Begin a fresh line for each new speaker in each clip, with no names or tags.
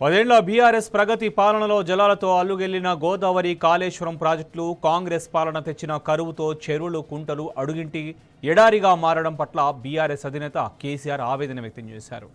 10 ఏళ్ల బీఆర్ఎస్ ప్రగతి పాలనలో జలాలతో అల్లుగెళ్లిన గోదావరి కాళేశ్వరం ప్రాజెక్టులు కాంగ్రెస్ పాలన తెచ్చిన కరువుతో చెరువులు కుంటలు అడుగింటి ఎడారిగా మారడం పట్ల బీఆర్ఎస్ అధినేత కేసీఆర్ ఆవేదన వ్యక్తం చేశారు.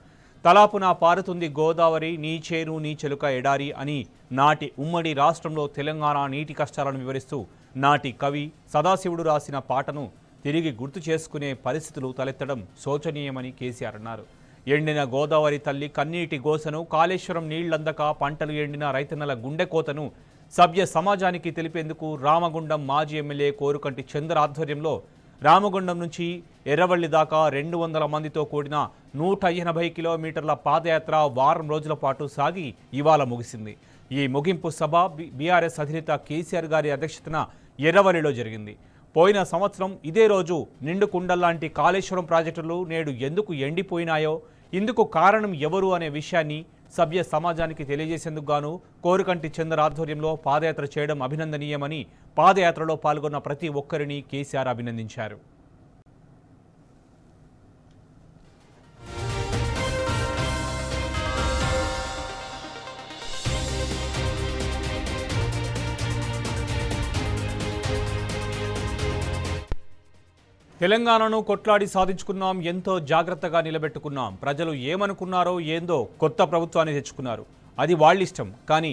తలాపున పారుతుంది గోదావరి, నీ చేరు నీ చెలుక ఎడారి అని నాటి ఉమ్మడి రాష్ట్రంలో తెలంగాణ నీటి కష్టాలను వివరిస్తూ నాటి కవి సదాశివుడు రాసిన పాటను తిరిగి గుర్తు చేసుకునే పరిస్థితులు తలెత్తడం శోచనీయమని కేసీఆర్ అన్నారు. ఎండిన గోదావరి తల్లి కన్నీటి గోసను, కాళేశ్వరం నీళ్లందక పంటలు ఎండిన రైతన్నల గుండెకోతను సభ్య సమాజానికి తెలిపేందుకు రామగుండం మాజీ ఎమ్మెల్యే కోరుకంటి చంద్ర ఆధ్వర్యంలో రామగుండం నుంచి ఎర్రవల్లి దాకా 200 మందితో కూడిన 180 కిలోమీటర్ల పాదయాత్ర వారం రోజుల పాటు సాగి ఇవాళ ముగిసింది. ఈ ముగింపు సభ బీఆర్ఎస్ అధినేత కేసీఆర్ గారి అధ్యక్షతన ఎర్రవల్లిలో జరిగింది. పోయిన సంవత్సరం ఇదే రోజు నిండు కుండల్లాంటి కాళేశ్వరం ప్రాజెక్టులు నేడు ఎందుకు ఎండిపోయినాయో, ఇందుకు కారణం ఎవరు అనే విషయాన్ని సభ్య సమాజానికి తెలియజేసేందుకు గాను కోరుకంటి చంద్ర ఆధ్వర్యంలో పాదయాత్ర చేయడం అభినందనీయమని పాదయాత్రలో పాల్గొన్న ప్రతి ఒక్కరిని కేసీఆర్ అభినందించారు. తెలంగాణను కొట్లాడి సాధించుకున్నాం, ఎంతో జాగ్రత్తగా నిలబెట్టుకున్నాం. ప్రజలు ఏమనుకున్నారో ఏందో కొత్త ప్రభుత్వాన్ని తెచ్చుకున్నారు. అది వాళ్ళిష్టం, కానీ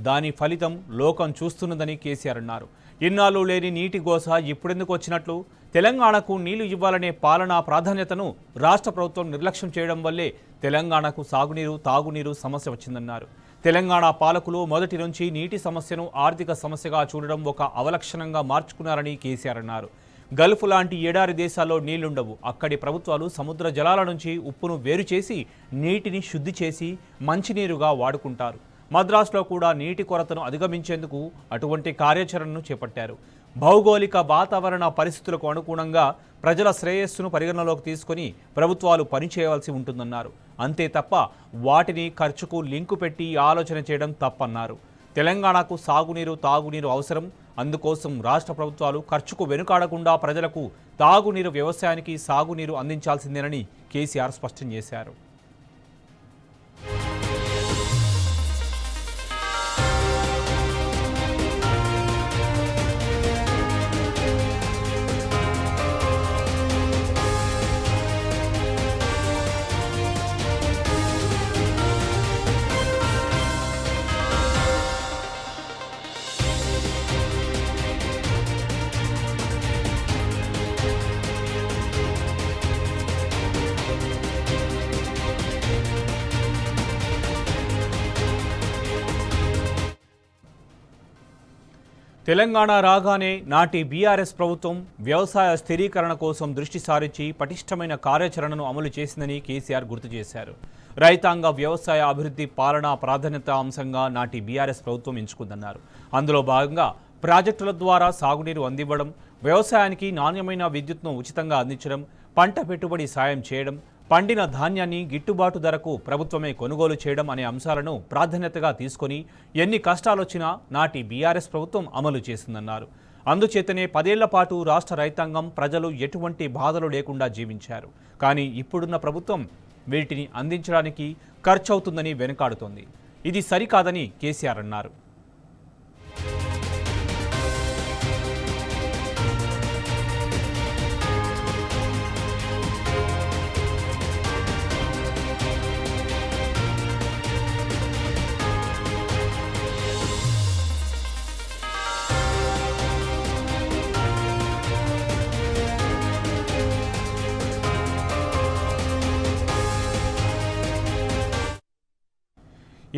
దాని ఫలితం లోకం చూస్తున్నదని కేసీఆర్ అన్నారు. ఇన్నాళ్ళు లేని నీటి గోస ఇప్పుడెందుకు వచ్చినట్లు? తెలంగాణకు నీళ్లు ఇవ్వాలనే పాలనా ప్రాధాన్యతను రాష్ట్ర ప్రభుత్వం నిర్లక్ష్యం చేయడం వల్లే తెలంగాణకు సాగునీరు, తాగునీరు సమస్య వచ్చిందన్నారు. తెలంగాణ పాలకులు మొదటి నుంచి నీటి సమస్యను ఆర్థిక సమస్యగా చూడడం ఒక అవలక్షణంగా మార్చుకున్నారని కేసీఆర్ అన్నారు. గల్ఫ్ లాంటి ఎడారి దేశాల్లో నీళ్లుండవు. అక్కడి ప్రభుత్వాలు సముద్ర జలాల నుంచి ఉప్పును వేరు చేసి నీటిని శుద్ధి చేసి మంచినీరుగా వాడుకుంటారు. మద్రాసులో కూడా నీటి కొరతను అధిగమించేందుకు అటువంటి కార్యాచరణను చేపట్టారు. భౌగోళిక వాతావరణ పరిస్థితులకు అనుగుణంగా ప్రజల శ్రేయస్సును పరిగణలోకి తీసుకొని ప్రభుత్వాలు పనిచేయవలసి ఉంటుందన్నారు. అంతే తప్ప వాటిని ఖర్చుకు లింకు పెట్టి ఆలోచన చేయడం తప్పన్నారు. తెలంగాణకు సాగునీరు, తాగునీరు అవసరం. అందుకోసం రాష్ట్ర ప్రభుత్వాలు ఖర్చుకు వెనుకాడకుండా ప్రజలకు తాగునీరు, వ్యవసాయానికి సాగునీరు అందించాల్సిందేనని కేసీఆర్ స్పష్టం చేశారు. తెలంగాణ రాగానే నాటి బీఆర్ఎస్ ప్రభుత్వం వ్యవసాయ స్థిరీకరణ కోసం దృష్టి సారించి పటిష్టమైన కార్యాచరణను అమలు చేసిందని కేసీఆర్ గుర్తు చేశారు. రైతాంగ వ్యవసాయ అభివృద్ధి పాలనా ప్రాధాన్యత అంశంగా నాటి బీఆర్ఎస్ ప్రభుత్వం ఎంచుకుందన్నారు. అందులో భాగంగా ప్రాజెక్టుల ద్వారా సాగునీరు అందివ్వడం, వ్యవసాయానికి నాణ్యమైన విద్యుత్ను ఉచితంగా అందించడం, పంట పెట్టుబడి సాయం చేయడం, పండిన ధాన్యాన్ని గిట్టుబాటు ధరకు ప్రభుత్వమే కొనుగోలు చేయడం అనే అంశాలను ప్రాధాన్యతగా తీసుకొని ఎన్ని కష్టాలొచ్చినా నాటి బీఆర్ఎస్ ప్రభుత్వం అమలు చేసిందన్నారు. అందుచేతనే 10 ఏళ్ల పాటు రాష్ట్ర రైతాంగం, ప్రజలు ఎటువంటి బాధలు లేకుండా జీవించారు. కానీ ఇప్పుడున్న ప్రభుత్వం వీటిని అందించడానికి ఖర్చవుతుందని వెనుకాడుతోంది. ఇది సరికాదని కేసీఆర్ అన్నారు.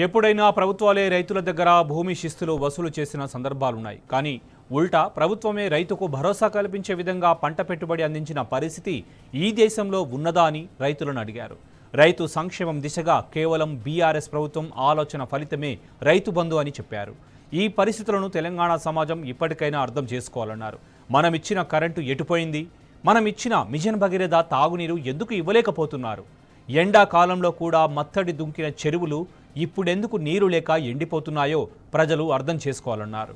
ఎప్పుడైనా ప్రభుత్వాలే రైతుల దగ్గర భూమి శిస్తులు వసూలు చేసిన సందర్భాలున్నాయి. కానీ ఉల్టా ప్రభుత్వమే రైతుకు భరోసా కల్పించే విధంగా పంట పెట్టుబడి అందించిన పరిస్థితి ఈ దేశంలో ఉన్నదా అని రైతులను అడిగారు. రైతు సంక్షేమం దిశగా కేవలం బీఆర్ఎస్ ప్రభుత్వం ఆలోచన ఫలితమే రైతు బంధు అని చెప్పారు. ఈ పరిస్థితులను తెలంగాణ సమాజం ఇప్పటికైనా అర్థం చేసుకోవాలన్నారు. మనమిచ్చిన కరెంటు ఎటుపోయింది? మనమిచ్చిన మిషన్ భగీరథ తాగునీరు ఎందుకు ఇవ్వలేకపోతున్నారు? ఎండాకాలంలో కూడా మత్తడి దుంకిన చెరువులు ఇప్పుడెందుకు నీరు లేక ఎండిపోతున్నాయో ప్రజలు అర్థం చేసుకోవాలన్నారు.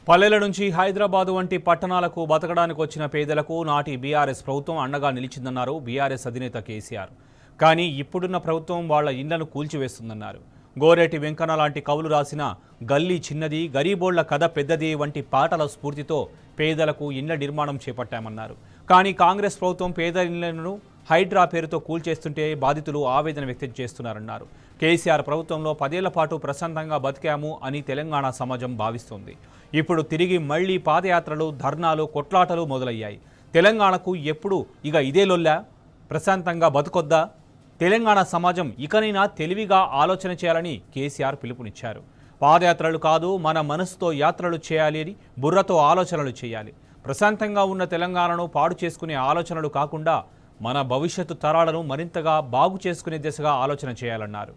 పల్లెల నుంచి హైదరాబాద్ వంటి పట్టణాలకు బతకడానికి వచ్చిన పేదలకు నాటి బీఆర్ఎస్ ప్రభుత్వం అండగా నిలిచిందన్నారు బీఆర్ఎస్ అధినేత కేసీఆర్. కానీ ఇప్పుడున్న ప్రభుత్వం వాళ్ల ఇళ్లను కూల్చివేస్తుందన్నారు. గోరేటి వెంకన్న లాంటి కవులు రాసిన గల్లీ చిన్నది, గరీబోళ్ల కథ పెద్దది వంటి పాటల స్ఫూర్తితో పేదలకు ఇళ్ల నిర్మాణం చేపట్టామన్నారు. కానీ కాంగ్రెస్ ప్రభుత్వం పేద ఇళ్లను హైడ్రా పేరుతో కూల్చేస్తుంటే బాధితులు ఆవేదన వ్యక్తం చేస్తున్నారన్నారు. కేసీఆర్ ప్రభుత్వంలో 10 ఏళ్ల పాటు ప్రశాంతంగా బతికాము అని తెలంగాణ సమాజం భావిస్తోంది. ఇప్పుడు తిరిగి మళ్లీ పాదయాత్రలు, ధర్నాలు, కొట్లాటలు మొదలయ్యాయి. తెలంగాణకు ఎప్పుడు ఇక ఇదే లొల్లా? ప్రశాంతంగా బతుకొద్దా? తెలంగాణ సమాజం ఇకనైనా తెలివిగా ఆలోచన చేయాలని కేసీఆర్ పిలుపునిచ్చారు. పాదయాత్రలు కాదు, మన మనసుతో యాత్రలు చేయాలి అని బుర్రతో ఆలోచనలు చేయాలి. ప్రశాంతంగా ఉన్న తెలంగాణను పాడు చేసుకునే ఆలోచనలు కాకుండా మన భవిష్యత్తు తరాలను మరింతగా బాగు చేసుకునే దిశగా ఆలోచన చేయాలన్నారు.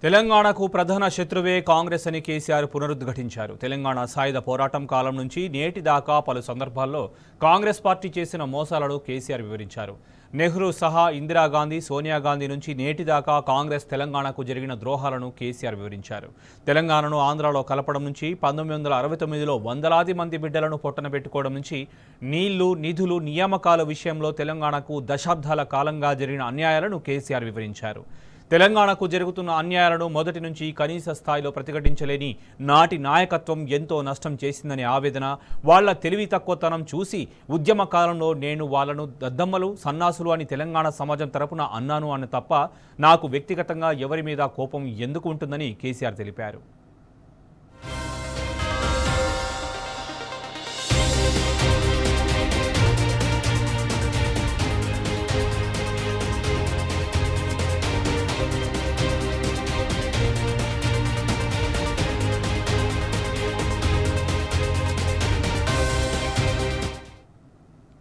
తెలంగాణకు ప్రధాన శత్రువే కాంగ్రెస్ అని కేసీఆర్ పునరుద్ఘాటించారు. తెలంగాణ సాయుధ పోరాటం కాలం నుంచి నేటి దాకా పలు సందర్భాల్లో కాంగ్రెస్ పార్టీ చేసిన మోసాలను కేసీఆర్ వివరించారు. నెహ్రూ సహా ఇందిరాగాంధీ, సోనియా గాంధీ నుంచి నేటి దాకా కాంగ్రెస్ తెలంగాణకు జరిగిన ద్రోహాలను కేసీఆర్ వివరించారు. తెలంగాణను ఆంధ్రాలో కలపడం నుంచి 1969లో వందలాది మంది బిడ్డలను పొట్టన పెట్టుకోవడం నుంచి నీళ్లు, నిధులు, నియామకాల విషయంలో తెలంగాణకు దశాబ్దాల కాలంగా జరిగిన అన్యాయాలను కేసీఆర్ వివరించారు. తెలంగాణకు జరుగుతున్న అన్యాయాలను మొదటి నుంచి కనీస స్థాయిలో ప్రతిఘటించలేని నాటి నాయకత్వం ఎంతో నష్టం చేసిందనే ఆవేదన, వాళ్ల తెలివి తక్కువతనం చూసి ఉద్యమ కాలంలో నేను వాళ్లను దద్దమ్మలు, సన్నాసులు అని తెలంగాణ సమాజం తరపున అన్నాను అని తప్ప నాకు వ్యక్తిగతంగా ఎవరి మీద కోపం ఎందుకు ఉంటుందని కేసీఆర్ తెలిపారు.